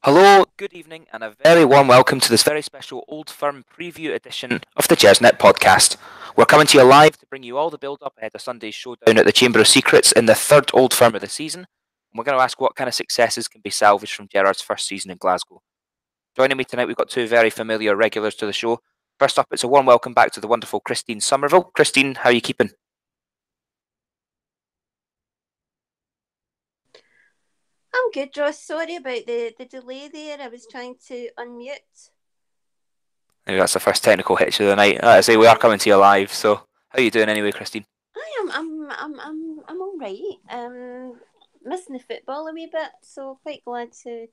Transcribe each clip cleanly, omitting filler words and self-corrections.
Hello, good evening, and a very warm welcome to this very special Old Firm preview edition of the Gersnet Podcast. We're coming to you live to bring you all the build-up ahead of Sunday's showdown at the Chamber of Secrets in the third Old Firm of the season. And we're going to ask what kind of successes can be salvaged from Gerrard's first season in Glasgow. Joining me tonight, we've got two very familiar regulars to the show. First up, it's a warm welcome back to the wonderful Christine Somerville. Christine, how are you keeping? I'm good, Ross. Sorry about the delay there. I was trying to unmute. Maybe that's the first technical hitch of the night. As I say, we are coming to you live, so how are you doing anyway, Christine? I'm all right. Missing the football a wee bit, so quite glad to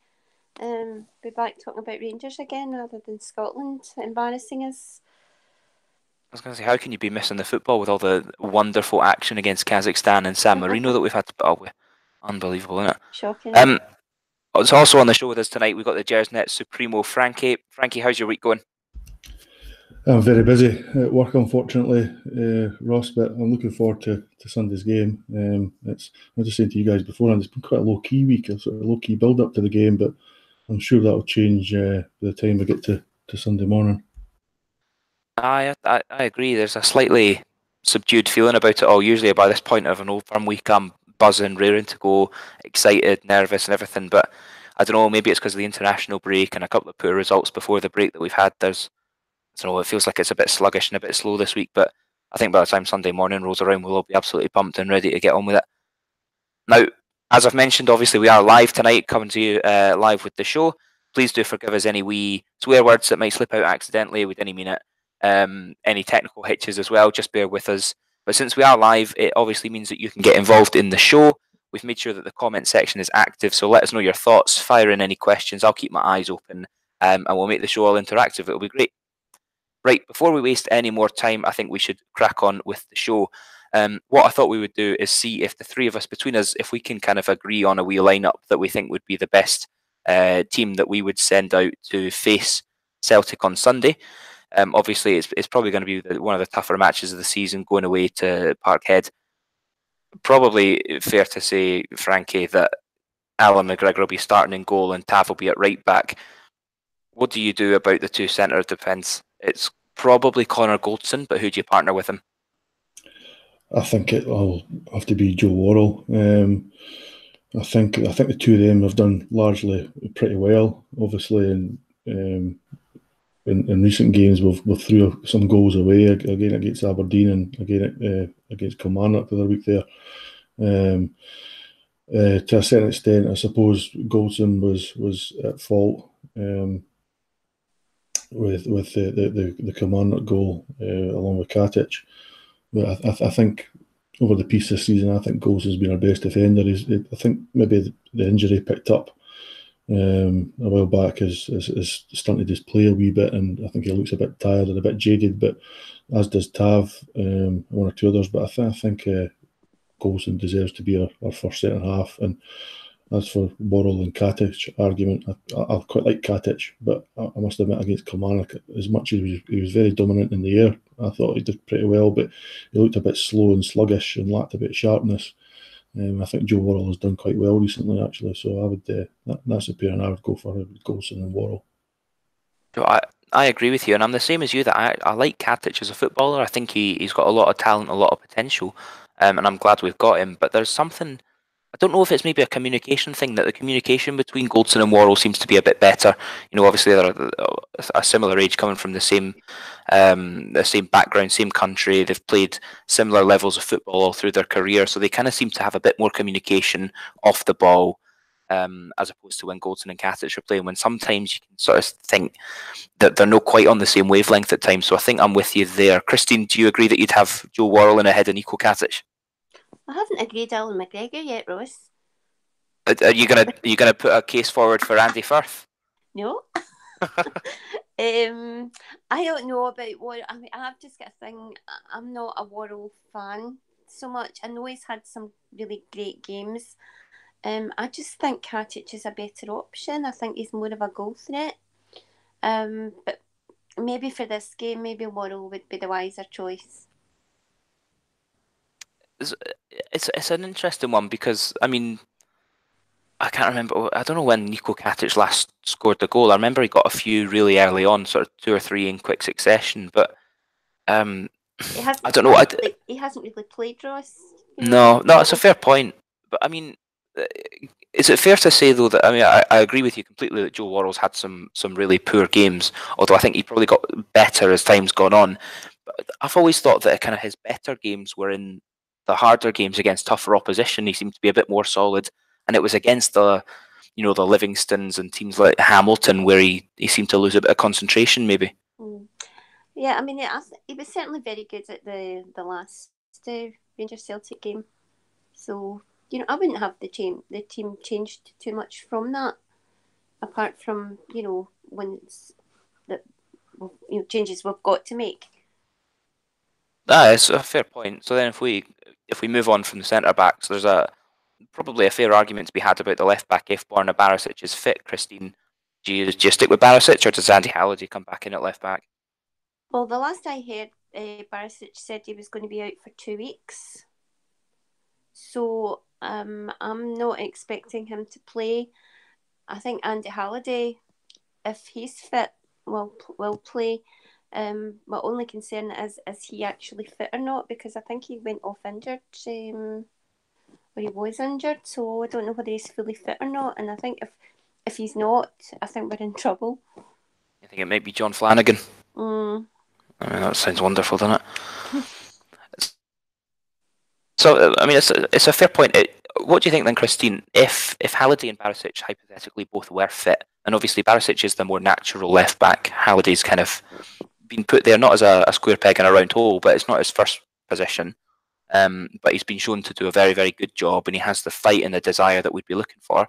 be back talking about Rangers again rather than Scotland embarrassing us. I was going to say, how can you be missing the football with all the wonderful action against Kazakhstan and San Marino that we've had to put up with? Unbelievable, isn't it? Shocking. It's also on the show with us tonight. We've got the Gersnet Supremo, Frankie. Frankie, how's your week going? I'm very busy at work, unfortunately, Ross, but I'm looking forward to Sunday's game. I was just saying to you guys beforehand, it's been quite a low-key week, a sort of low-key build-up to the game, but I'm sure that'll change by the time we get to Sunday morning. I agree. There's a slightly subdued feeling about it all. Usually by this point of an Old Firm week, I'm buzzing, raring to go, excited, nervous and everything, but I don't know, maybe it's because of the international break and a couple of poor results before the break that we've had. I don't know, it feels like it's a bit sluggish and a bit slow this week, but I think by the time Sunday morning rolls around, we'll all be absolutely pumped and ready to get on with it. Now, as I've mentioned, obviously we are live tonight, coming to you live with the show. Please do forgive us any wee swear words that might slip out accidentally. We didn't mean it. Any technical hitches as well, just bear with us. But since we are live, it obviously means that you can get involved in the show. We've made sure that the comment section is active, so let us know your thoughts, fire in any questions. I'll keep my eyes open, and we'll make the show all interactive. It'll be great. Right, before we waste any more time, I think we should crack on with the show. What I thought we would do is see if the three of us, between us, if we can kind of agree on a wee lineup that we think would be the best team that we would send out to face Celtic on Sunday. Obviously, it's probably going to be one of the tougher matches of the season, going away to Parkhead. Probably fair to say, Frankie, that Alan McGregor will be starting in goal and Tav will be at right back. What do you do about the two centre of defence? It's probably Connor Goldson, but who do you partner with him? I think it'll have to be Joe Worrell. I think the two of them have done largely pretty well. Obviously, in recent games, we've threw some goals away again against Aberdeen and again against Kilmarnock the other week there. To a certain extent, I suppose Goldson was at fault with the Kilmarnock goal along with Katic. But I think over the piece this season, I think Goldson's been our best defender. I think maybe the injury picked up a while back has stunted his play a wee bit, and I think he looks a bit tired and a bit jaded, but as does Tav, one or two others. But I think Goldson deserves to be our first centre half. And as for Worrell and Katic argument, I quite like Katic, but I must admit against Kilmarnock, as much as he was very dominant in the air, I thought he did pretty well, but he looked a bit slow and sluggish and lacked a bit of sharpness. I think Joe Worrell has done quite well recently, actually. So I would that's the pairing I would go for, Goldson and Worrell. So I agree with you, and I'm the same as you, that I like Katic as a footballer. I think he's got a lot of talent, a lot of potential, and I'm glad we've got him. But there's something, I don't know if it's maybe a communication thing, that the communication between Goldson and Worrell seems to be a bit better. You know, obviously they're a similar age, coming from the same background, same country. They've played similar levels of football all through their career, so they kind of seem to have a bit more communication off the ball, as opposed to when Goldson and Katic are playing, when sometimes you can sort of think that they're not quite on the same wavelength at times. So I think I'm with you there. Christine, do you agree that you'd have Joe Worrell in ahead of Nico Katic? I haven't agreed Alan McGregor yet, Ross. Are you gonna put a case forward for Andy Firth? No. I don't know about what. I mean, I've just got a thing. I'm not a Worrell fan so much. I know he's had some really great games. I just think Katic is a better option. I think he's more of a goal threat. But maybe for this game, maybe Worrell would be the wiser choice. it's an interesting one because I mean I can't remember. I don't know when Niko Katic last scored the goal. I remember he got a few really early on, sort of 2 or 3 in quick succession. But I don't know. He hasn't really played, Ross. No, it's a fair point. But I mean, is it fair to say though that I agree with you completely that Joe Worrell's had some really poor games. Although I think he probably got better as time's gone on. But I've always thought that kind of his better games were in the harder games against tougher opposition. He seemed to be a bit more solid, and it was against the Livingstons and teams like Hamilton where he seemed to lose a bit of concentration maybe. Yeah, I mean, he was certainly very good at the last Rangers Celtic game. So, I wouldn't have the team changed too much from that, apart from, when it's that changes we've got to make. It's a fair point. So then if we move on from the centre backs, there's probably a fair argument to be had about the left back if Borna Barisic is fit. Christine, do you stick with Barisic or does Andy Halliday come back in at left back? Well, the last I heard, Barisic said he was going to be out for 2 weeks. So I'm not expecting him to play. I think Andy Halliday, if he's fit, will play. My only concern is he actually fit or not, because I think he went off injured, or he was injured, so I don't know whether he's fully fit or not. And I think if he's not, I think we're in trouble. I think it might be John Flanagan. I mean, that sounds wonderful, doesn't it? So, I mean, it's a fair point. What do you think then, Christine? If Halliday and Barisic hypothetically both were fit, and obviously Barisic is the more natural left back, Halliday's kind of been put there not as a square peg in a round hole, but it's not his first position. But he's been shown to do a very, very good job, and he has the fight and the desire that we'd be looking for.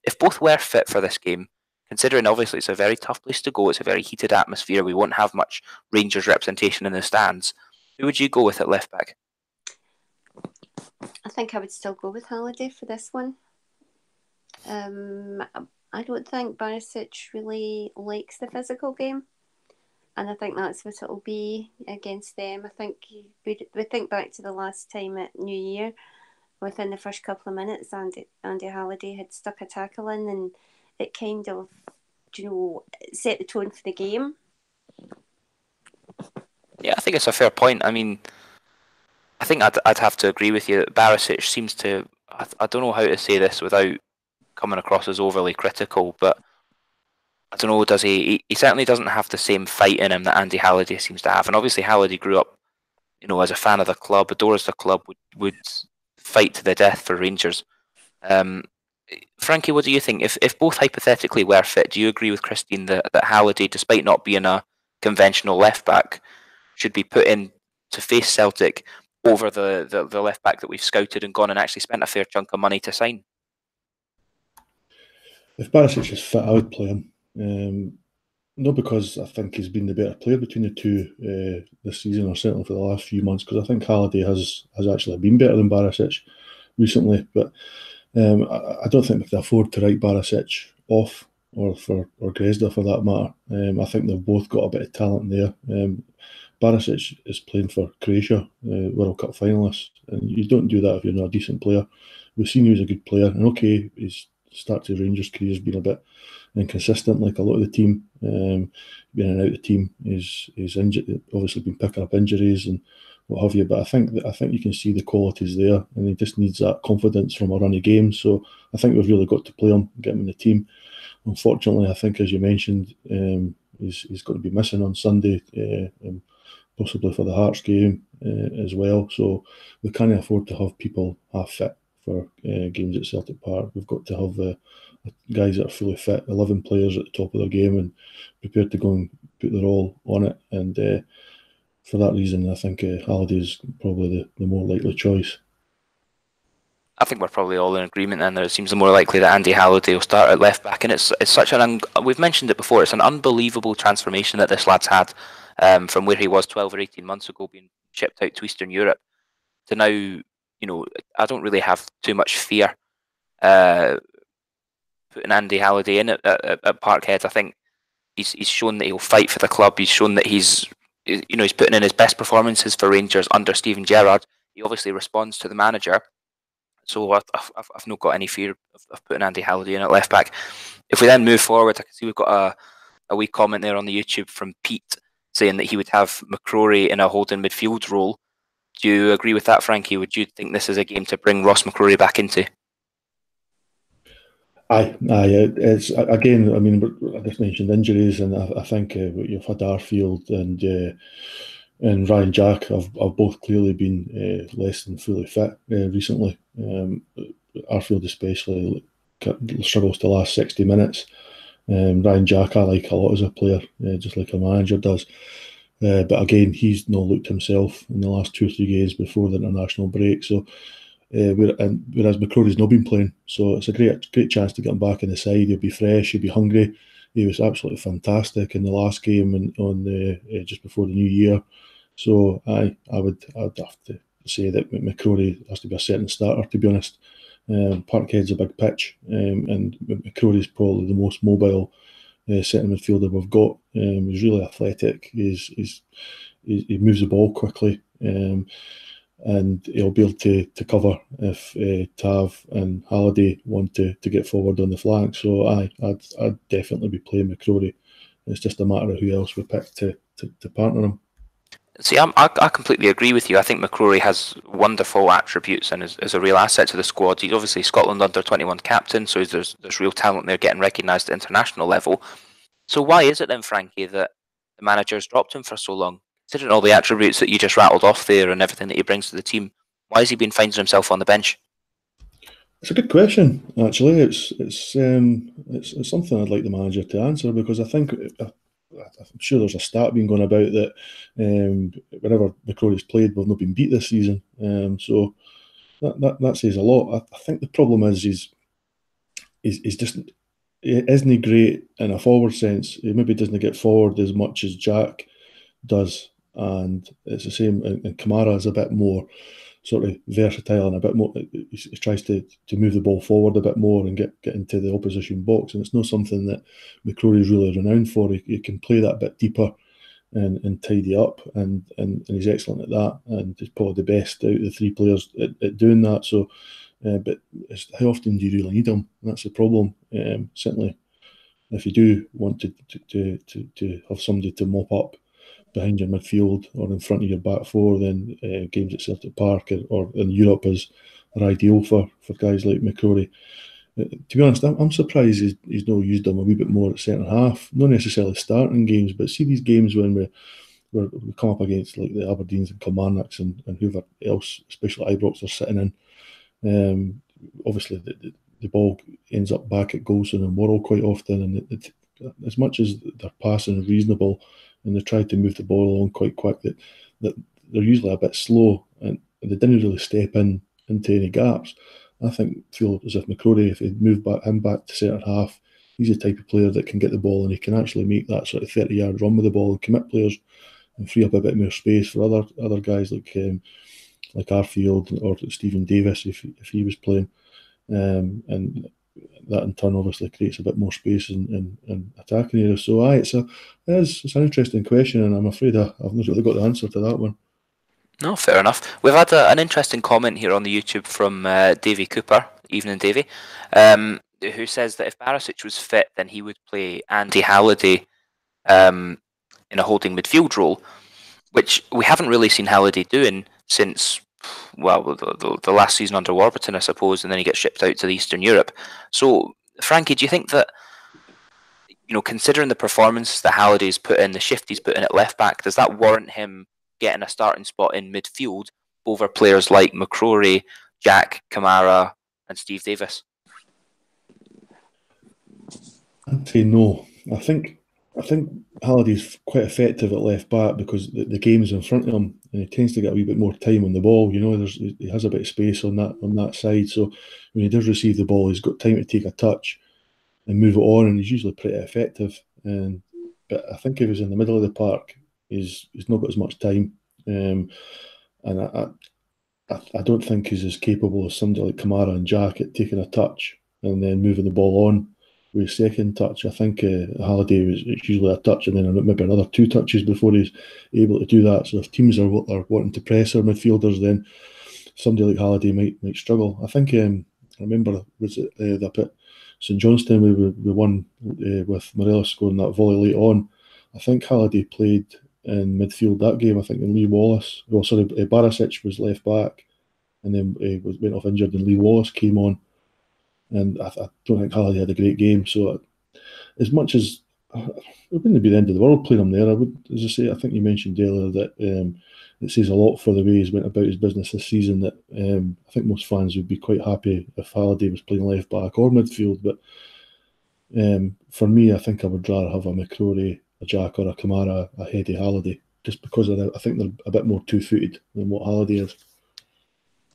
If both were fit for this game, considering obviously it's a very tough place to go, it's a very heated atmosphere, we won't have much Rangers representation in the stands, who would you go with at left back? I think I would still go with Halliday for this one. I don't think Barisic really likes the physical game, and I think that's what it'll be against them. I think we think back to the last time at New Year, within the first couple of minutes, Andy Halliday had stuck a tackle in, and it kind of, set the tone for the game. Yeah, I think it's a fair point. I mean, I think I'd have to agree with you that Barisic seems to, I don't know how to say this without coming across as overly critical, but I don't know, does he certainly doesn't have the same fight in him that Andy Halliday seems to have. And obviously Halliday grew up, as a fan of the club, adores the club, would fight to the death for Rangers. Frankie, what do you think? If both hypothetically were fit, do you agree with Christine that Halliday, despite not being a conventional left back, should be put in to face Celtic over the left back that we've scouted and gone and actually spent a fair chunk of money to sign? If Barisic is fit, I would play him. Not because I think he's been the better player between the two this season, or certainly for the last few months, because I think Halliday has actually been better than Barisic recently. But I don't think they can afford to write Barisic off, or Gersnet for that matter. I think they've both got a bit of talent there. Barisic is playing for Croatia, World Cup finalists, and you don't do that if you're not a decent player. We've seen he was a good player, and okay, his start to Rangers career has been a bit inconsistent, like a lot of the team. Being in and out of the team, he's injured, obviously been picking up injuries and what have you. But I think you can see the qualities there, and he just needs that confidence from a run of games. So I think we've really got to play him, get him in the team. Unfortunately, I think, as you mentioned, he's going to be missing on Sunday, possibly for the Hearts game as well. So we can't afford to have people half fit for games at Celtic Park. We've got to have guys that are fully fit, 11 players at the top of their game and prepared to go and put their all on it. And for that reason, I think Halliday is probably the more likely choice. I think we're probably all in agreement then. It seems more likely that Andy Halliday will start at left back, and it's such we've mentioned it before, it's an unbelievable transformation that this lad's had from where he was 12 or 18 months ago, being shipped out to Eastern Europe, to now, I don't really have too much fear putting Andy Halliday in at Parkhead. I think he's shown that he'll fight for the club. He's shown that he's putting in his best performances for Rangers under Steven Gerrard. he obviously responds to the manager. So I've not got any fear of putting Andy Halliday in at left back. If we then move forward, I can see we've got a wee comment there on the YouTube from Pete saying that he would have McCrory in a holding midfield role. Do you agree with that, Frankie? Would you think this is a game to bring Ross McCrory back into? Aye. It's again. I mean, I just mentioned injuries, and I think you've had Arfield and Ryan Jack have both clearly been less than fully fit recently. Arfield especially struggles to last 60 minutes. Ryan Jack I like a lot as a player, just like a manager does. But again, he's not looked himself in the last 2 or 3 games before the international break. So, whereas McCrory's not been playing, so it's a great chance to get him back in the side. He'll be fresh, he'll be hungry. He was absolutely fantastic in the last game on just before the new year. So I'd have to say that McCrory has to be a certain starter, to be honest. Parkhead's a big pitch, and McCrory's probably the most mobile centre midfielder we've got. He's really athletic. He moves the ball quickly, and he'll be able to cover if Tav and Halliday want to get forward on the flank. So I'd definitely be playing McCrory. It's just a matter of who else we pick to partner him. See, I completely agree with you. I think McCrory has wonderful attributes and is a real asset to the squad. He's obviously Scotland under-21 captain, so there's real talent there getting recognised at international level. So why is it then, Frankie, that the manager's dropped him for so long? Considering all the attributes that you just rattled off there and everything that he brings to the team, why has he been finding himself on the bench? It's a good question, actually. It's something I'd like the manager to answer, because I think I'm sure there's a stat being going about that whenever McCrory's played, we've not been beat this season. So that says a lot. I think the problem is he's just, he isn't great in a forward sense. He maybe doesn't get forward as much as Jack does, and it's the same. And Kamara is a bit more sort of versatile and a bit more. He tries to move the ball forward a bit more and get into the opposition box, and it's not something that McCrory is really renowned for. He can play that bit deeper and tidy up, and he's excellent at that, and he's probably the best out of the 3 players at doing that. So, but how often do you really need him? That's the problem. Certainly, if you do want to have somebody to mop up behind your midfield or in front of your back 4, then games at Celtic Park or in Europe are ideal for guys like McCrory. To be honest, I'm surprised he's not used them a wee bit more at centre half. Not necessarily starting games, but see these games when we come up against like the Aberdeens and Kilmarnocks and whoever else, especially Ibrox, are sitting in. Obviously, the ball ends up back at Golson and Worrell quite often, and as much as their passing is reasonable and they try to move the ball along quite quick, that they're usually a bit slow and they didn't really step into any gaps. I feel as if McCrory, if he'd move him back to centre half, he's the type of player that can get the ball and he can actually make that sort of 30-yard run with the ball and commit players and free up a bit more space for other guys like Arfield or Stephen Davis if he was playing. And that in turn obviously creates a bit more space in attacking areas. So it's an interesting question, and I'm afraid I've not really got the answer to that one. No, fair enough. We've had an interesting comment here on the YouTube from Davy Cooper, evening Davy, who says that if Barisic was fit, then he would play Andy Halliday in a holding midfield role, which we haven't really seen Halliday doing since, well, the last season under Warburton, I suppose, and then he gets shipped out to the Eastern Europe. So, Frankie, do you think that, considering the performances that Halliday's put in, the shift he's put in at left back, does that warrant him getting a starting spot in midfield over players like McCrory, Jack, Kamara, and Steve Davis? I'd say no. I think Halliday's quite effective at left back because the game's in front of him and he tends to get a wee bit more time on the ball. He has a bit of space on that side, so when he does receive the ball, he's got time to take a touch and move it on, and he's usually pretty effective. But I think if he's in the middle of the park, he's not got as much time, and I don't think he's as capable as somebody like Kamara and Jack at taking a touch and then moving the ball on with his second touch. I think Halliday is usually a touch and then maybe another 2 touches before he's able to do that. So if teams are wanting to press our midfielders, then somebody like Halliday might struggle. I think I remember, was it up at St Johnstone we won with Morelos scoring that volley late on. I think Halliday played in midfield that game. I think Lee Wallace, Barisic was left back, and then went off injured, and Lee Wallace came on. And I don't think Halliday had a great game. So as much as it wouldn't be the end of the world playing him there, I would, as I say, I think you mentioned earlier that it says a lot for the way he's went about his business this season. That I think most fans would be quite happy if Halliday was playing left back or midfield. But for me, I think I would rather have a McCrory, a Jack, or a Kamara ahead of Halliday, just because I think they're a bit more two-footed than what Halliday is.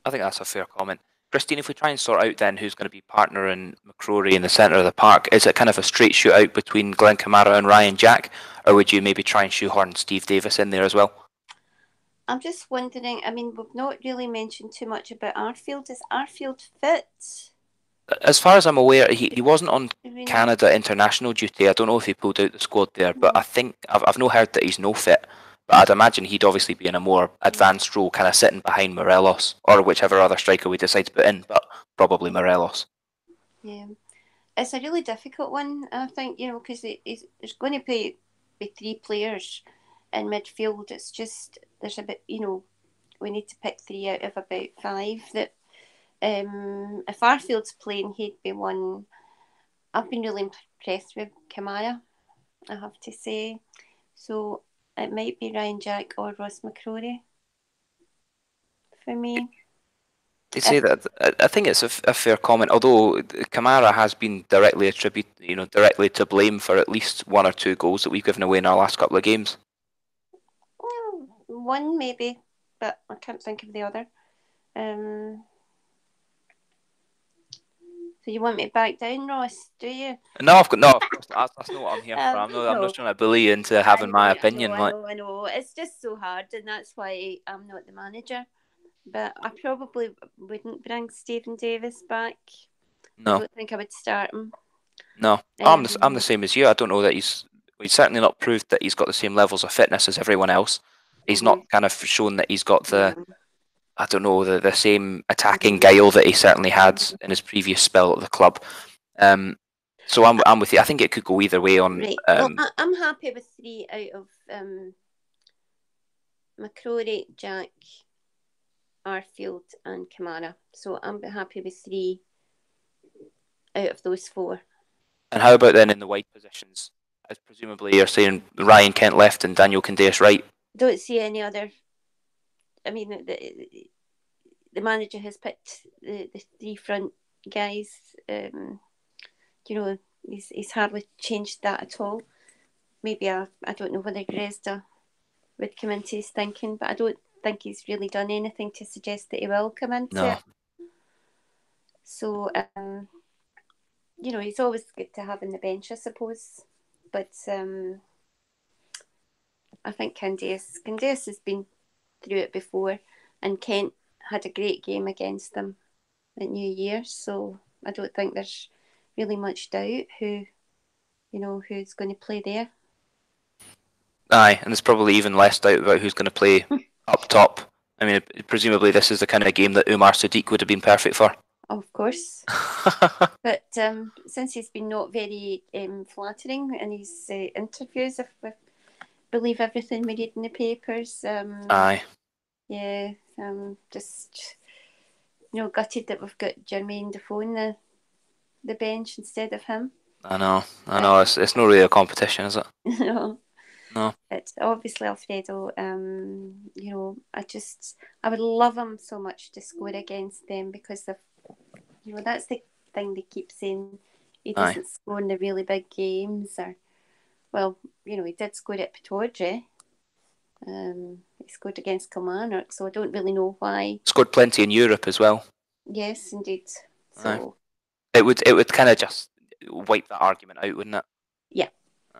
I think that's a fair comment. Christine, if we try and sort out then who's going to be partnering McCrory in the centre of the park, is it kind of a straight shootout between Glenn Kamara and Ryan Jack, or would you maybe try and shoehorn Steve Davis in there as well? I'm just wondering, I mean, we've not really mentioned too much about Arfield. Is Arfield fit? As far as I'm aware, he wasn't on Canada international duty. I don't know if he pulled out the squad there, but I think I've not heard that he's no fit. But I'd imagine he'd obviously be in a more advanced role, kind of sitting behind Morelos or whichever other striker we decide to put in, but probably Morelos. Yeah, it's a really difficult one, I think, because there's going to be 3 players in midfield. It's just, there's a bit, we need to pick 3 out of about 5 that if Arfield's playing, he'd be one. I've been really impressed with Kamara, I have to say. So it might be Ryan Jack or Ross McCrory for me. They say that I think it's a fair comment. Although Kamara has been directly to blame for at least 1 or 2 goals that we've given away in our last couple of games. Well, one maybe, but I can't think of the other. So you want me back down, Ross? Do you? No, of course not. That's not what I'm here for. I'm not trying to bully you into having my opinion. I know. It's just so hard, and that's why I'm not the manager. But I probably wouldn't bring Stephen Davis back. No. I don't think I would start him. No, I'm the same as you. I don't know that he's certainly not proved that he's got the same levels of fitness as everyone else. He's not kind of shown that he's got the the same attacking guile that he certainly had in his previous spell at the club. So I'm with you. I think it could go either way on. Right. Well, I'm happy with 3 out of McCrory, Jack, Arfield and Kamara. So I'm happy with 3 out of those 4. And how about then in the wide positions? As presumably you're saying Ryan Kent left and Daniel Candeias right. Don't see any other. I mean, the manager has picked the 3 front guys. He's hardly changed that at all. Maybe I don't know whether Grezda would come into his thinking, but I don't think he's really done anything to suggest that he will come into it. So, he's always good to have on the bench, I suppose. But I think Candeias has been through it before, and Kent had a great game against them at New Year, so I don't think there's really much doubt who's going to play there. Aye, and there's probably even less doubt about who's going to play up top. I mean, presumably this is the kind of game that Umar Sadiq would have been perfect for. Of course. But since he's been not very flattering in his interviews, if we believe everything we read in the papers. Aye. Yeah, just gutted that we've got Jermaine Defoe on the bench instead of him. I know. It's not really a competition, is it? No. No. It's obviously Alfredo. I would love him so much to score against them because that's the thing they keep saying. He doesn't score in the really big games, he did score at Pittodrie. He scored against Kilmarnock, so I don't really know why. Scored plenty in Europe as well. Yes, indeed. So it would kind of just wipe that argument out, wouldn't it? Yeah.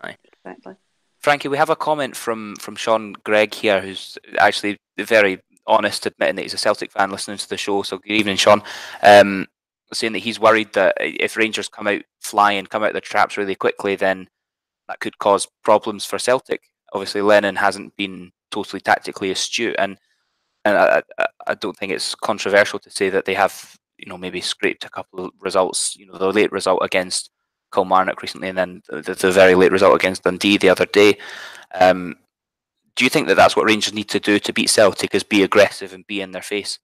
Aye. Exactly. Frankie, we have a comment from Sean Gregg here, who's actually very honest, admitting that he's a Celtic fan listening to the show. So good evening, Sean. Saying that he's worried that if Rangers come out flying, come out of their traps really quickly, then that could cause problems for Celtic. Obviously, Lennon hasn't been totally tactically astute, and and I don't think it's controversial to say that they have, maybe scraped a couple of results. The late result against Kilmarnock recently, and then the very late result against Dundee the other day. Do you think that that's what Rangers need to do to beat Celtic, is be aggressive and be in their face?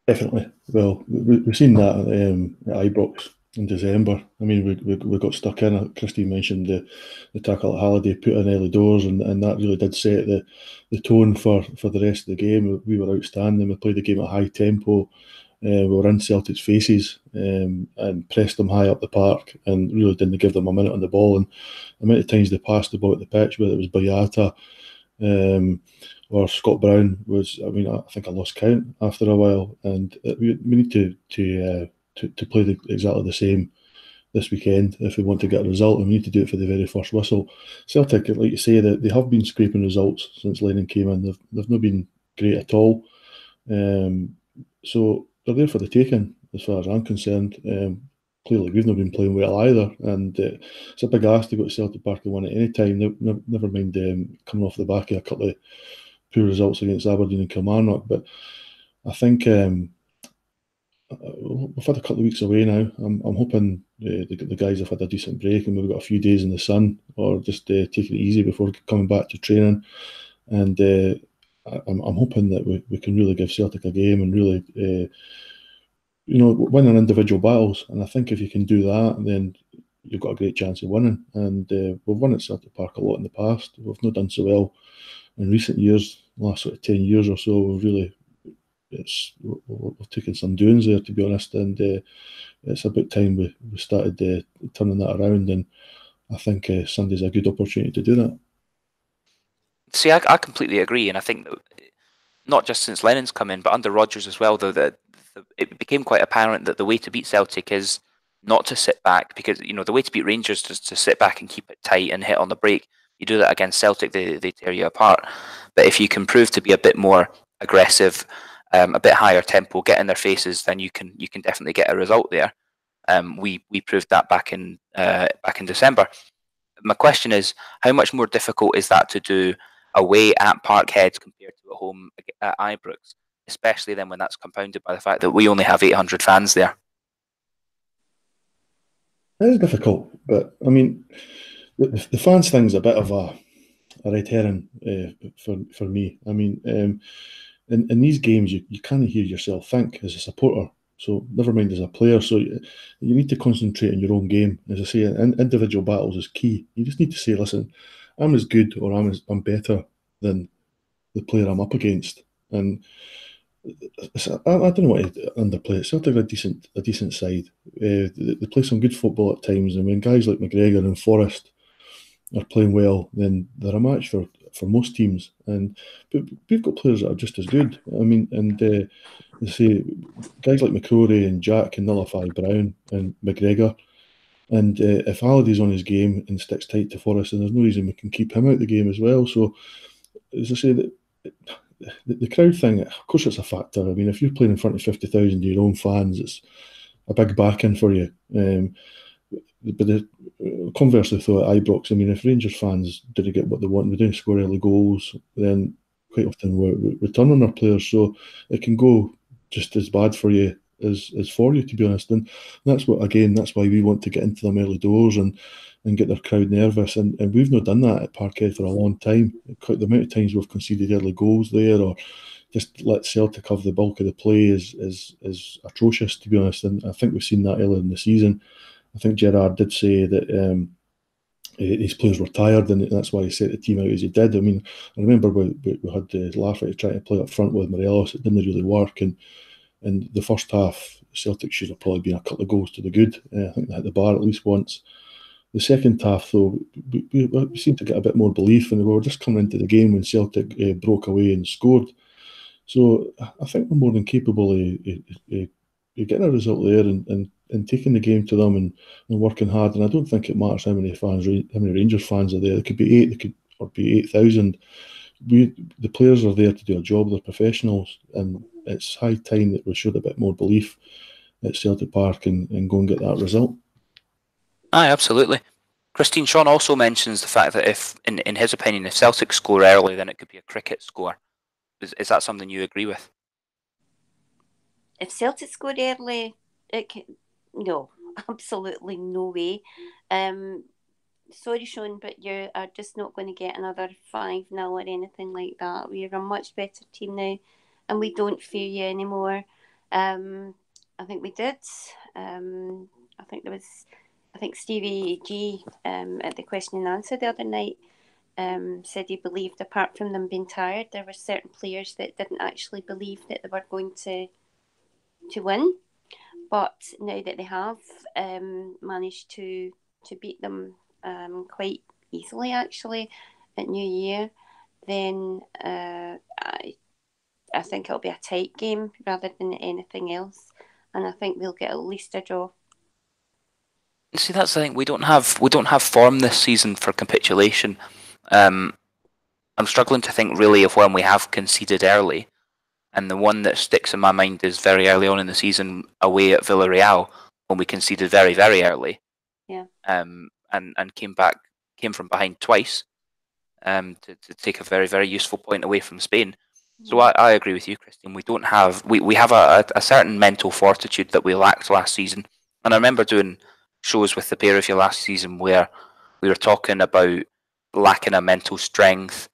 Definitely. Well, we've seen that at Ibrox in December. I mean, we got stuck in. Christine mentioned the tackle at Halliday, put in early doors, and that really did set the tone for the rest of the game. We were outstanding. We played the game at high tempo. We were in Celtic's faces and pressed them high up the park, and really didn't give them a minute on the ball. And the amount of times they passed the ball at the pitch, whether it was Boyata or Scott Brown, I think I lost count after a while. And we need to play exactly the same this weekend if we want to get a result, and we need to do it for the very first whistle. Celtic, like you say, that they have been scraping results since Lennon came in. They've not been great at all. So they're there for the taking, as far as I'm concerned. Clearly, we've not been playing well either, and it's a big ask to go to Celtic Park and win at any time. Never mind coming off the back of a couple of poor results against Aberdeen and Kilmarnock. But I think we've had a couple of weeks away now. I'm hoping the guys have had a decent break and we've got a few days in the sun, or just taking it easy before coming back to training. And I'm hoping that we can really give Celtic a game and really win our individual battles. And I think if you can do that, then you've got a great chance of winning. And we've won at Celtic Park a lot in the past. We've not done so well in recent years, last sort of 10 years or so. We've taken some doings there, to be honest. And it's about time we started turning that around. And I think Sunday's a good opportunity to do that. See, I completely agree. And I think that not just since Lennon's come in, but under Rodgers as well, though, that it became quite apparent that the way to beat Celtic is not to sit back, because the way to beat Rangers is to sit back and keep it tight and hit on the break. You do that against Celtic, they tear you apart. But if you can prove to be a bit more aggressive, a bit higher tempo, get in their faces, then you can definitely get a result there. We proved that back in December. My question is, how much more difficult is that to do away at Parkhead compared to at home at Ibrox? Especially then when that's compounded by the fact that we only have 800 fans there. It is difficult, but I mean, the fans thing's a bit of a red herring for me. I mean, in these games, you can't hear yourself think as a supporter. So never mind as a player. So you need to concentrate on your own game. As I say, individual battles is key. You just need to say, listen, I'm as good or I'm better than the player I'm up against. And I don't want to underplay it. Celtic are a decent side. They play some good football at times, and when guys like McGregor and Forrest are playing well, then they're a match for most teams. But we've got players that are just as good. I mean, and you see guys like McCrory and Jack can nullify Brown and McGregor. And if Halliday's on his game and sticks tight to Forrest, then there's no reason we can keep him out of the game as well. So, as I say, the crowd thing, of course, it's a factor. I mean, if you're playing in front of 50,000 of your own fans, it's a big backing for you. But conversely, though, at Ibrox, I mean, if Rangers fans didn't get what they want, we didn't score early goals, then quite often we're turning our players. So it can go just as bad for you as for you, to be honest. And that's why we want to get into them early doors and get their crowd nervous. And we've not done that at Parkhead for a long time. The amount of times we've conceded early goals there, or just let Celtic have the bulk of the play is atrocious, to be honest. And I think we've seen that earlier in the season. I think Gerrard did say that his players were tired, and that's why he set the team out as he did. I mean, I remember we had Lafferty trying to play up front with Morelos. It didn't really work, and in the first half, Celtic should have probably been a couple of goals to the good. I think they hit the bar at least once. The second half, though, we seemed to get a bit more belief, and we were just coming into the game when Celtic broke away and scored. So I think we're more than capable of getting a result there and taking the game to them and working hard. And I don't think it matters how many Rangers fans are there. It could be 8, it could be 8,000. The players are there to do a job. They're professionals, and it's high time that we showed a bit more belief at Celtic Park and go and get that result. Aye, absolutely. Christine, Sean also mentions the fact that if, in his opinion, if Celtic score early, then it could be a cricket score. Is that something you agree with? If Celtic scored early, no, absolutely no way. Sorry, Sean, but you are just not going to get another 5-0 or anything like that. We are a much better team now, and we don't fear you anymore. I think we did. I think Stevie G at the question and answer the other night said he believed, apart from them being tired, there were certain players that didn't actually believe that they were going to win. But now that they have managed to beat them quite easily, actually, at New Year, then I think it'll be a tight game rather than anything else, and I think we'll get at least a draw. See, that's the thing. We don't have form this season for capitulation. I'm struggling to think really of when we have conceded early, and the one that sticks in my mind is very early on in the season away at Villarreal when we conceded very, very early. Yeah. And came from behind twice. To take a very, very useful point away from Spain. So I agree with you, Christine. We have a certain mental fortitude that we lacked last season. And I remember doing shows with the pair of you last season where we were talking about lacking a mental strength,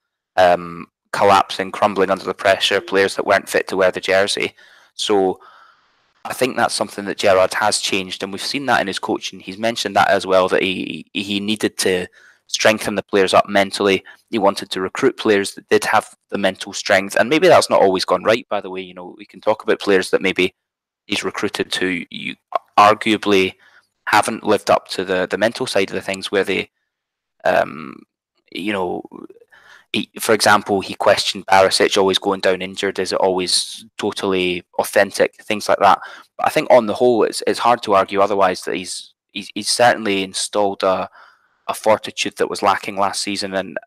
collapsing, crumbling under the pressure, players that weren't fit to wear the jersey. So I think that's something that Gerrard has changed, and we've seen that in his coaching. He's mentioned that as well, that he needed to strengthen the players up mentally. He wanted to recruit players that did have the mental strength, and maybe that's not always gone right, by the way. We can talk about players that maybe he's recruited to you arguably haven't lived up to the mental side of the things, where they for example, he questioned Barisic always going down injured. Is it always totally authentic? Things like that. But I think on the whole, it's hard to argue otherwise that he's certainly installed a fortitude that was lacking last season, and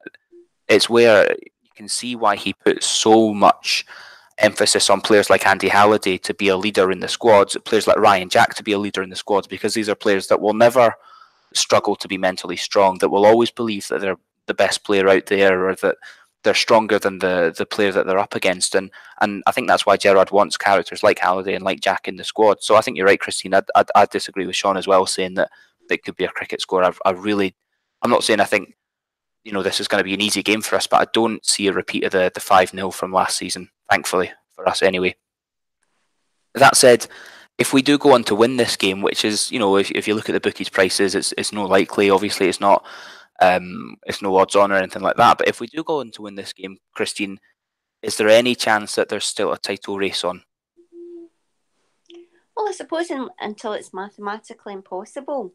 it's where you can see why he put so much emphasis on players like Andy Halliday to be a leader in the squads, players like Ryan Jack to be a leader in the squads, because these are players that will never struggle to be mentally strong, that will always believe that they're the best player out there, or that they're stronger than the player that they're up against. And I think that's why Gerrard wants characters like Halliday and like Jack in the squad. So I think you're right, Christine. I'd disagree with Sean as well, saying that it could be a cricket score. I'm not saying I think this is going to be an easy game for us, but I don't see a repeat of the 5-0 from last season, thankfully, for us anyway. That said, if we do go on to win this game, which is, if you look at the bookies' prices, it's not likely. Obviously, it's not. It's no odds on or anything like that. But if we do go on to win this game, Christine, is there any chance that there's still a title race on? Well, I suppose until it's mathematically impossible,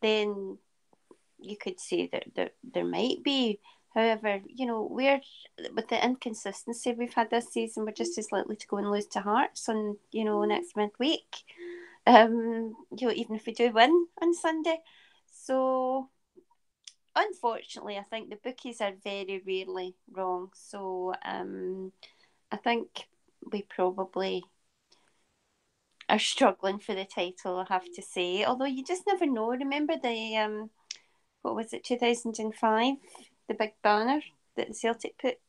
then you could say that there might be. However, we're, with the inconsistency we've had this season, we're just as likely to go and lose to Hearts on next midweek. Even if we do win on Sunday. So unfortunately, I think the bookies are very rarely wrong. So I think we probably are struggling for the title, I have to say. Although you just never know. Remember the, what was it, 2005? The big banner that Celtic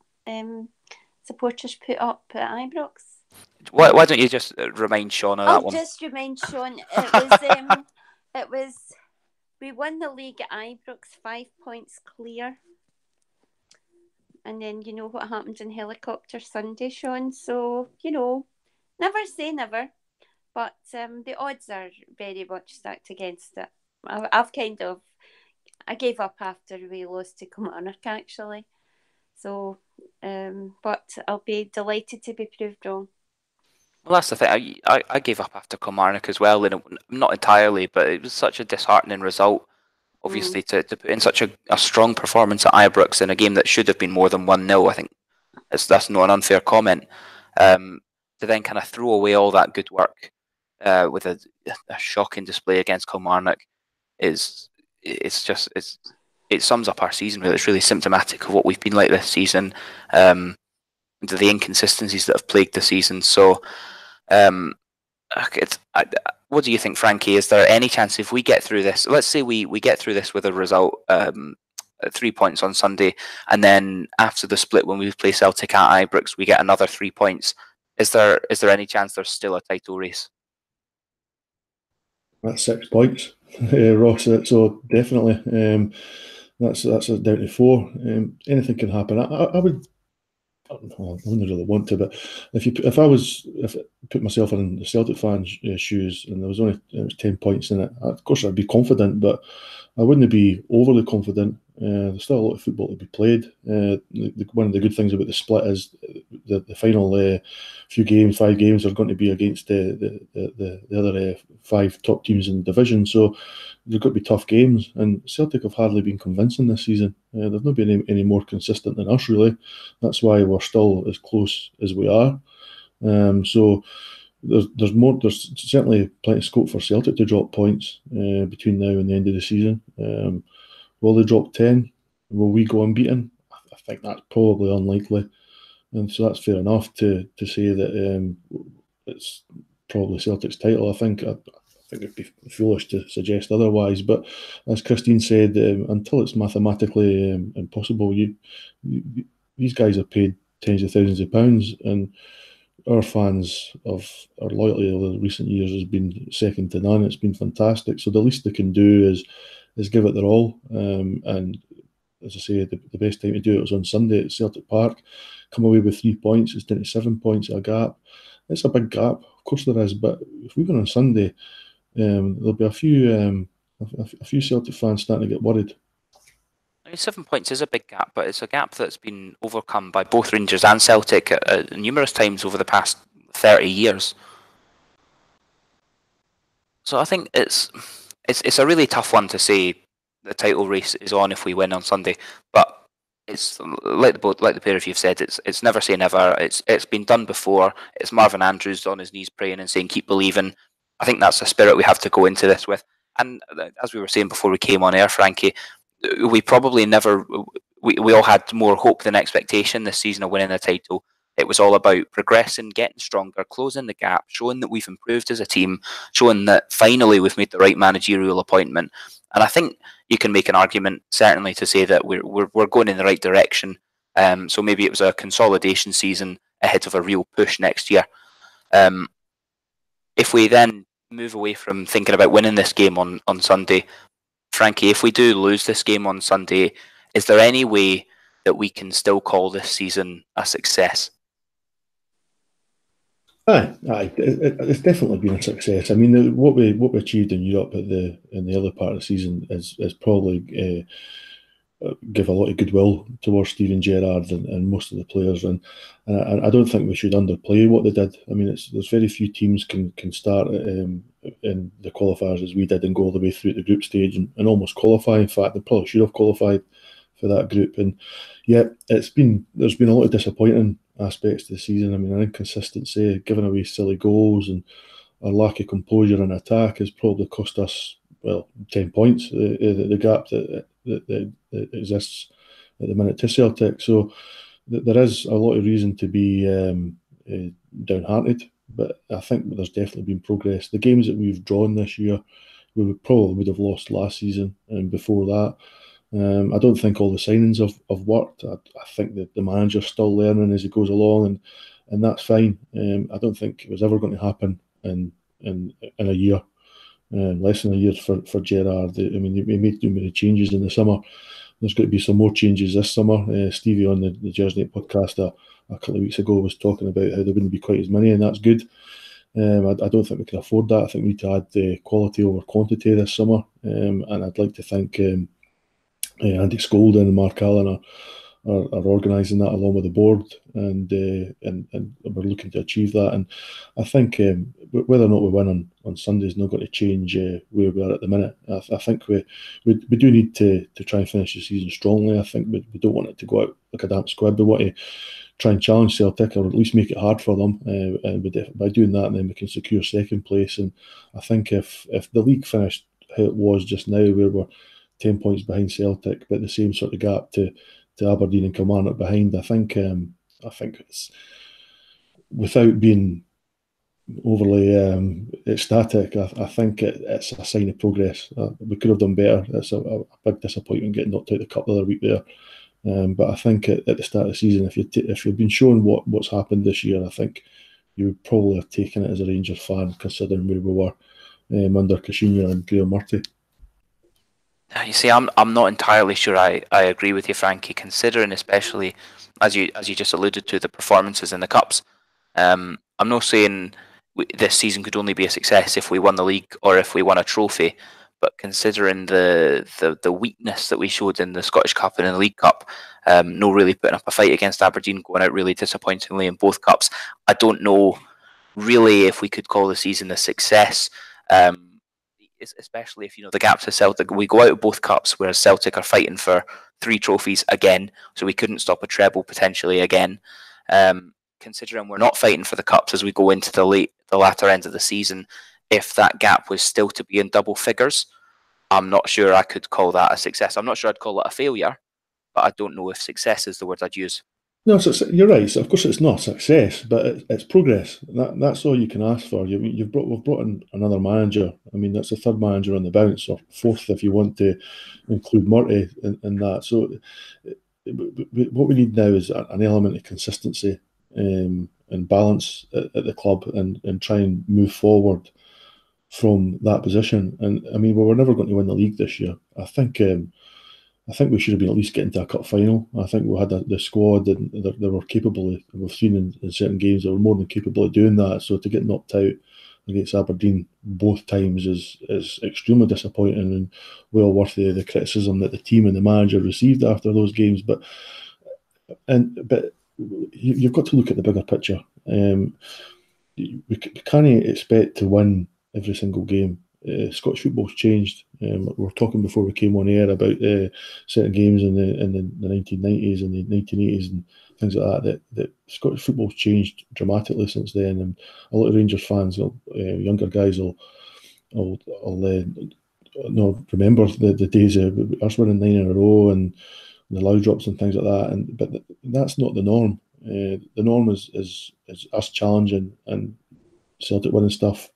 supporters put up at Ibrox. Why don't you just remind Sean of that one? I'll just remind Sean. It was we won the league at Ibrox 5 points clear. And then you know what happened in Helicopter Sunday, Sean. So, never say never. But the odds are very much stacked against it. I gave up after we lost to Kilmarnock, actually. So, but I'll be delighted to be proved wrong. Well, that's the thing. I gave up after Kilmarnock as well, and not entirely, but it was such a disheartening result. Obviously, to put in such a strong performance at Ibrox in a game that should have been more than 1-0, I think that's not an unfair comment. To then kind of throw away all that good work with a shocking display against Kilmarnock it sums up our season. Really, it's really symptomatic of what we've been like this season, the inconsistencies that have plagued the season. So, what do you think, Frankie? Is there any chance if we get through this? Let's say we get through this with a result 3 points on Sunday, and then after the split when we play Celtic at Ibrox, we get another 3 points. Is there any chance there's still a title race? That's 6 points, Ross. So definitely, that's down to 4. Anything can happen. I would. I wouldn't really want to, but if I put myself in the Celtic fans' shoes and it was 10 points in it, of course I'd be confident, but I wouldn't be overly confident. There's still a lot of football to be played. One of the good things about the split is the final 5 games are going to be against the other 5 top teams in the division. So they've got to be tough games, and Celtic have hardly been convincing this season. They've not been any more consistent than us, really. That's why we're still as close as we are. So there's certainly plenty of scope for Celtic to drop points between now and the end of the season. Will they drop 10? Will we go unbeaten? I think that's probably unlikely, and so that's fair enough to say that it's probably Celtic's title. I think it'd be foolish to suggest otherwise. But as Christine said, until it's mathematically impossible, these guys are paid tens of thousands of pounds, and our fans our loyalty over the recent years has been second to none. It's been fantastic. So the least they can do is give it their all. And as I say, the best time to do it was on Sunday at Celtic Park. Come away with 3 points. It's down to 7 points a gap. It's a big gap, of course there is. But if we win on Sunday, there'll be a few Celtic fans starting to get worried. I mean, 7 points is a big gap, but it's a gap that's been overcome by both Rangers and Celtic numerous times over the past 30 years. So I think it's a really tough one to say the title race is on if we win on Sunday. But it's like the pair of you have said, it's never say never. It's been done before. It's Marvin Andrews on his knees praying and saying keep believing. I think that's the spirit we have to go into this with. And as we were saying before we came on air, Frankie, we probably never we all had more hope than expectation this season of winning a title. It was all about progressing, getting stronger, closing the gap, showing that we've improved as a team, showing that finally we've made the right managerial appointment. And I think you can make an argument certainly to say that we're going in the right direction. So maybe it was a consolidation season ahead of a real push next year. If we then move away from thinking about winning this game on Sunday, Frankie, if we do lose this game on Sunday, is there any way that we can still call this season a success? Aye, it's definitely been a success. I mean, what we achieved in Europe in the early part of the season is probably give a lot of goodwill towards Steven Gerrard and most of the players, and I don't think we should underplay what they did. I mean, there's very few teams can start in the qualifiers as we did and go all the way through the group stage and almost qualify. In fact, they probably should have qualified for that group. And yeah, there's been a lot of disappointing aspects to the season. I mean, an inconsistency, giving away silly goals, and our lack of composure in attack has probably cost us 10 points. The gap that exists at the minute to Celtic. So there is a lot of reason to be downhearted, but I think there's definitely been progress. The games that we've drawn this year, we would have lost last season and before that. I don't think all the signings have worked. I think that the manager's still learning as he goes along, and that's fine. I don't think it was ever going to happen in a year. Less than a year for Gerrard. I mean, he made too many changes in the summer. There's got to be some more changes this summer. Stevie on the Gersnet Podcast a couple of weeks ago was talking about how there wouldn't be quite as many, and that's good. I don't think we can afford that. I think we need to add quality over quantity this summer, and I'd like to think Andy Skolden and Mark Allen are organising that along with the board, and we're looking to achieve that. And I think whether or not we win on Sunday is not going to change where we are at the minute. I think we do need to try and finish the season strongly. I think we don't want it to go out like a damp squib. We want to try and challenge Celtic, or at least make it hard for them. And by doing that, then we can secure second place. And I think if the league finished how it was just now, where we're 10 points behind Celtic, but the same sort of gap to Aberdeen and Kilmarnock behind, I think it's without being overly ecstatic. I think it's a sign of progress. We could have done better. It's a big disappointment getting knocked out the cup the other week there. But I think at the start of the season, if you've been shown what's happened this year, I think you would probably have taken it as a Rangers fan, considering where we were under Caixinha and Graham Murphy. You see, I'm not entirely sure I agree with you, Frankie, considering especially as you just alluded to the performances in the cups. I'm not saying this season could only be a success if we won the league or if we won a trophy, but considering the weakness that we showed in the Scottish Cup and in the League Cup, no really putting up a fight against Aberdeen, going out really disappointingly in both cups, I don't know really if we could call the season a success. Especially if the gap to Celtic, we go out of both cups, whereas Celtic are fighting for 3 trophies again, so we couldn't stop a treble potentially again. Considering we're not fighting for the cups as we go into the latter end of the season, if that gap was still to be in double figures, I'm not sure I could call that a success. I'm not sure I'd call it a failure, but I don't know if success is the word I'd use. No, you're right. So of course, it's not success, but it's progress. That's all you can ask for. We've brought in another manager. I mean, that's the third manager on the bounce, or fourth if you want to include Murty in that. So what we need now is an element of consistency and balance at the club, and try and move forward from that position. And I mean, we were never going to win the league this year. I think we should have been at least getting to a cup final. I think we had the squad, and they were capable. We've seen in certain games they were more than capable of doing that. So to get knocked out against Aberdeen both times is extremely disappointing, and well worth the criticism that the team and the manager received after those games. But you've got to look at the bigger picture. We can't expect to win every single game. Scottish football's changed. We were talking before we came on air about certain games in the 1990s and the 1980s and things like that Scottish football's changed dramatically since then, and a lot of Rangers fans, younger guys, will remember the days of us winning 9 in a row and the low drops and things like that. But that's not the norm. The norm is us challenging and Celtic winning stuff,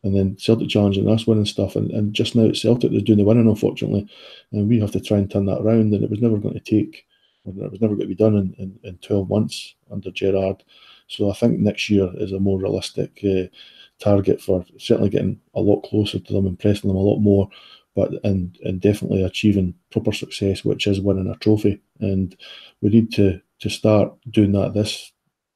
and then Celtic challenging us winning stuff, and just now it's Celtic that's doing the winning, unfortunately, and we have to try and turn that around, and it was never going to be done in 12 months under Gerrard. So I think next year is a more realistic target for certainly getting a lot closer to them and pressing them a lot more, and definitely achieving proper success, which is winning a trophy. And we need to start doing that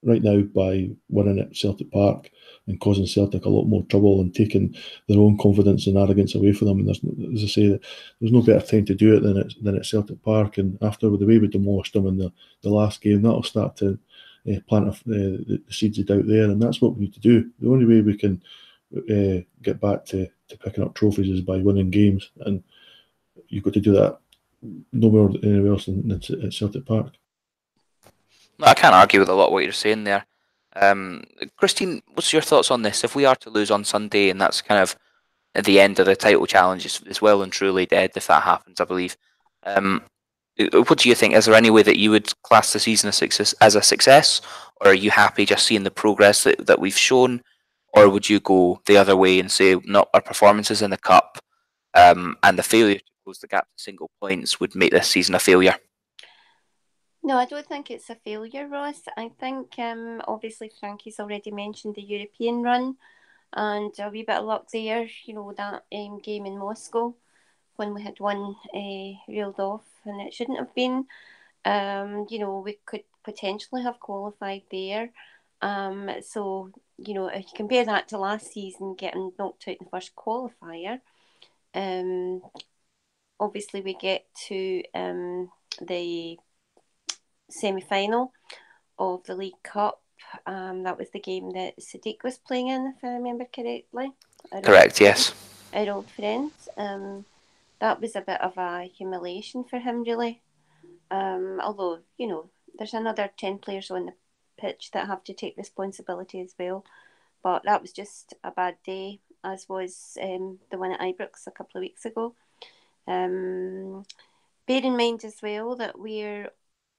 right now by winning at Celtic Park and causing Celtic a lot more trouble and taking their own confidence and arrogance away from them. And as I say, there's no better time to do it than at Celtic Park. And after the way we demolished them in the last game, that'll start to plant the seeds of doubt there. And that's what we need to do. The only way we can get back to picking up trophies is by winning games. And you've got to do that nowhere anywhere else than at Celtic Park. I can't argue with a lot of what you're saying there. Christine, what's your thoughts on this? If we are to lose on Sunday, and that's kind of at the end of the title challenge, is well and truly dead if that happens, I believe. What do you think? Is there any way that you would class the season as a success, or are you happy just seeing the progress that we've shown, or would you go the other way and say not our performances in the cup and the failure to close the gap to single points would make this season a failure? No, I don't think it's a failure, Ross. I think obviously Frankie's already mentioned the European run and a wee bit of luck there, that game in Moscow when we had one reeled off and it shouldn't have been. We could potentially have qualified there. So, if you compare that to last season, getting knocked out in the first qualifier, obviously we get to the semi-final of the League Cup. That was the game that Sadiq was playing in, if I remember correctly. Correct, yes. Our old friends. That was a bit of a humiliation for him, really. Although, there's another 10 players on the pitch that have to take responsibility as well. But that was just a bad day, as was the one at Ibrox a couple of weeks ago. Bear in mind as well that we're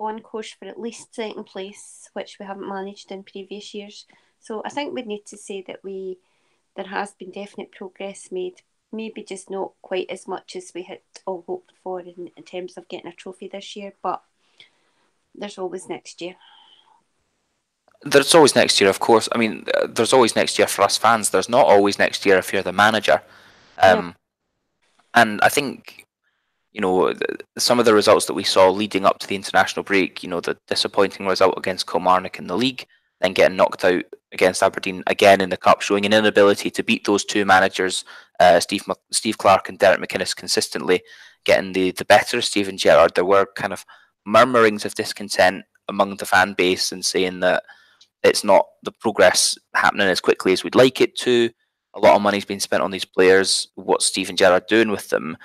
on course for at least second place, which we haven't managed in previous years. So I think we need to say that there has been definite progress made. Maybe just not quite as much as we had all hoped for in terms of getting a trophy this year, but there's always next year. There's always next year, of course. I mean, there's always next year for us fans. There's not always next year if you're the manager. No. And I think, some of the results that we saw leading up to the international break, the disappointing result against Kilmarnock in the league, then getting knocked out against Aberdeen again in the cup, showing an inability to beat those two managers, Steve Clarke and Derek McInnes, consistently getting the better of Steven Gerrard. There were kind of murmurings of discontent among the fan base and saying that it's not the progress happening as quickly as we'd like it to. A lot of money's been spent on these players. What's Steven Gerrard doing with them?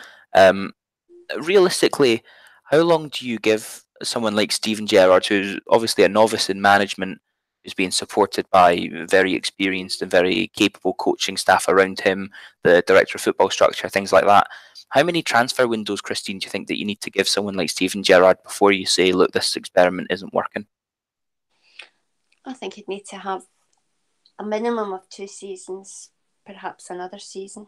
Realistically, how long do you give someone like Steven Gerrard, who's obviously a novice in management, who's being supported by very experienced and very capable coaching staff around him, the director of football structure, things like that? How many transfer windows, Christine, do you think that you need to give someone like Steven Gerrard before you say, look, this experiment isn't working? I think you'd need to have a minimum of 2 seasons, perhaps another season.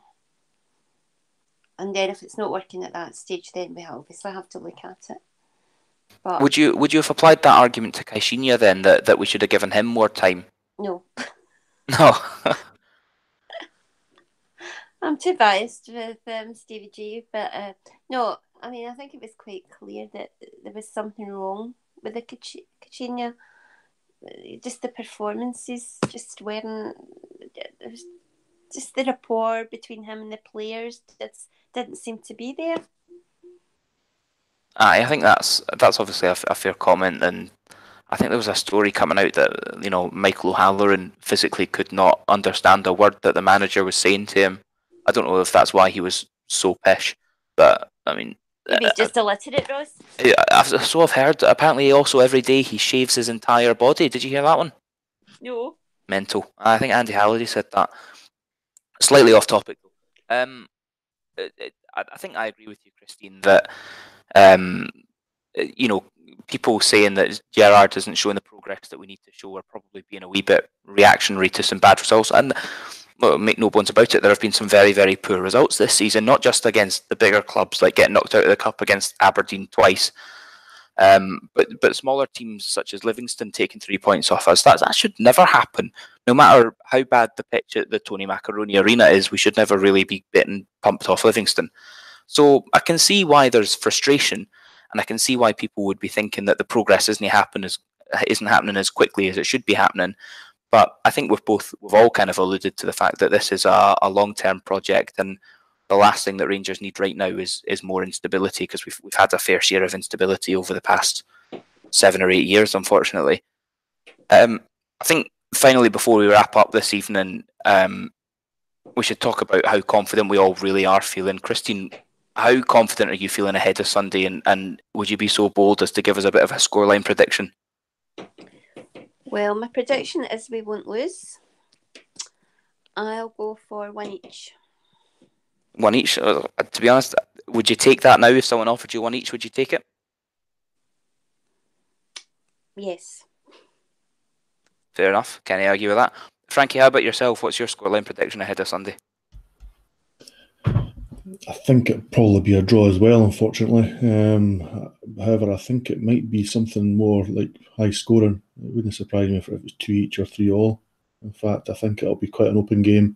And then if it's not working at that stage, then we obviously have to look at it. But would you have applied that argument to Caixinha then, that we should have given him more time? No. No. I'm too biased with Stevie G, but no, I mean, I think it was quite clear that there was something wrong with the Caixinha. Just the performances just weren't. Just the rapport between him and the players didn't seem to be there. I think that's obviously a fair comment, and I think there was a story coming out that Michael O'Halloran physically could not understand a word that the manager was saying to him. I don't know if that's why he was so pish, but I mean, maybe he's just illiterate, Ross. So I've heard. Apparently, also every day he shaves his entire body. Did you hear that one? No. Mental. I think Andy Halliday said that. Slightly off topic though. I think I agree with you, Christine, that people saying that Gerrard isn't showing the progress that we need to show are probably being a wee bit reactionary to some bad results. And make no bones about it, there have been some very, very poor results this season, not just against the bigger clubs, like getting knocked out of the cup against Aberdeen twice, but smaller teams such as Livingston taking 3 points off us. That should never happen. No matter how bad the pitch at the Tony Macaroni Arena is, we should never really be getting pumped off Livingston. So I can see why there's frustration, and I can see why people would be thinking that the progress isn't happening as quickly as it should be happening. But I think we've all kind of alluded to the fact that this is a long-term project, and the last thing that Rangers need right now is more instability, because we've had a fair share of instability over the past 7 or 8 years, unfortunately. I think finally, before we wrap up this evening, we should talk about how confident we all really are feeling. Christine, how confident are you feeling ahead of Sunday, and would you be so bold as to give us a bit of a scoreline prediction? Well, my prediction is we won't lose. I'll go for 1 each. 1 each? To be honest, would you take that now? If someone offered you 1 each, would you take it? Yes. Fair enough. Can't argue with that. Frankie, how about yourself? What's your scoreline prediction ahead of Sunday? I think it'll probably be a draw as well, unfortunately. However, I think it might be something more like high scoring. It wouldn't surprise me if it was 2 each or 3-3. In fact, I think it'll be quite an open game.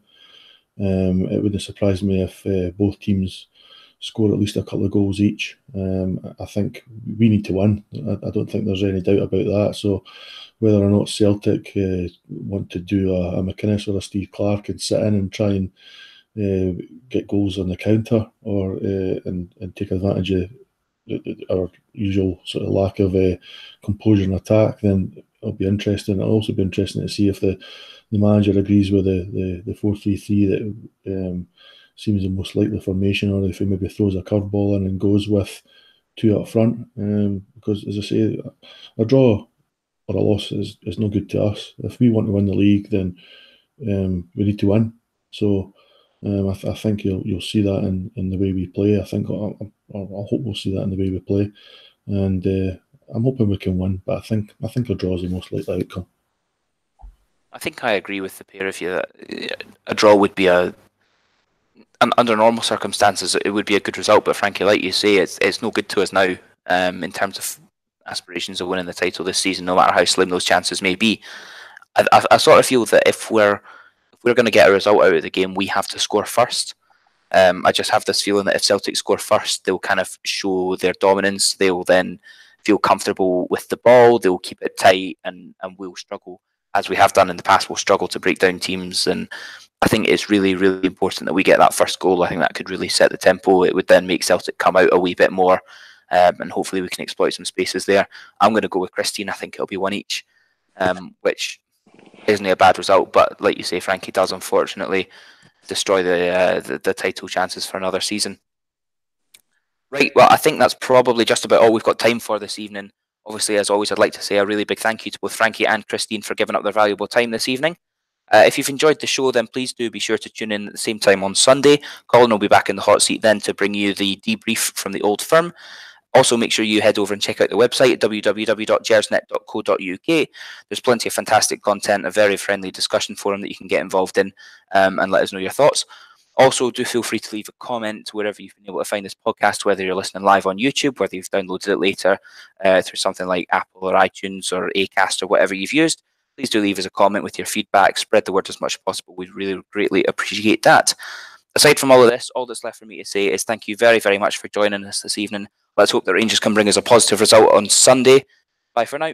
It wouldn't surprise me if both teams score at least a couple of goals each. I think we need to win. I don't think there's any doubt about that. So whether or not Celtic want to do a McInnes or a Steve Clarke and sit in and try and get goals on the counter, or and take advantage of our usual sort of lack of composure in attack, then it'll be interesting. It'll also be interesting to see if the manager agrees with the 4-3-3 that seems the most likely formation, or if he maybe throws a curveball in and goes with 2 up front. Because, as I say, a draw or a loss is no good to us. If we want to win the league, then we need to win. So I think you'll see that in the way we play. I hope we'll see that in the way we play, and I'm hoping we can win. But I think a draw is the most likely outcome. I think I agree with the pair of you that a draw would be under normal circumstances, it would be a good result. But Frankie, like you say, it's no good to us now in terms of aspirations of winning the title this season, no matter how slim those chances may be. I sort of feel that if we're going to get a result out of the game, we have to score first. I just have this feeling that if Celtic score first, they'll kind of show their dominance. They'll then feel comfortable with the ball. They'll keep it tight, and we'll struggle, as we have done in the past. We'll struggle to break down teams, and I think it's really, really important that we get that first goal. I think that could really set the tempo. It would then make Celtic come out a wee bit more, and hopefully we can exploit some spaces there. I'm going to go with Christine. I think it'll be 1 each, which isn't a bad result, but like you say, Frankie, does unfortunately destroy the title chances for another season. Right, well, I think that's probably just about all we've got time for this evening. Obviously, as always, I'd like to say a really big thank you to both Frankie and Christine for giving up their valuable time this evening. If you've enjoyed the show, then please do be sure to tune in at the same time on Sunday. Colin will be back in the hot seat then to bring you the debrief from the Old Firm. Also, make sure you head over and check out the website at www.gersnet.co.uk. There's plenty of fantastic content, a very friendly discussion forum that you can get involved in, and let us know your thoughts. Also, do feel free to leave a comment wherever you've been able to find this podcast, whether you're listening live on YouTube, whether you've downloaded it later through something like Apple or iTunes or Acast or whatever you've used. Please do leave us a comment with your feedback. Spread the word as much as possible. We'd really greatly appreciate that. Aside from all of this, all that's left for me to say is thank you very, very much for joining us this evening. Let's hope the Rangers can bring us a positive result on Sunday. Bye for now.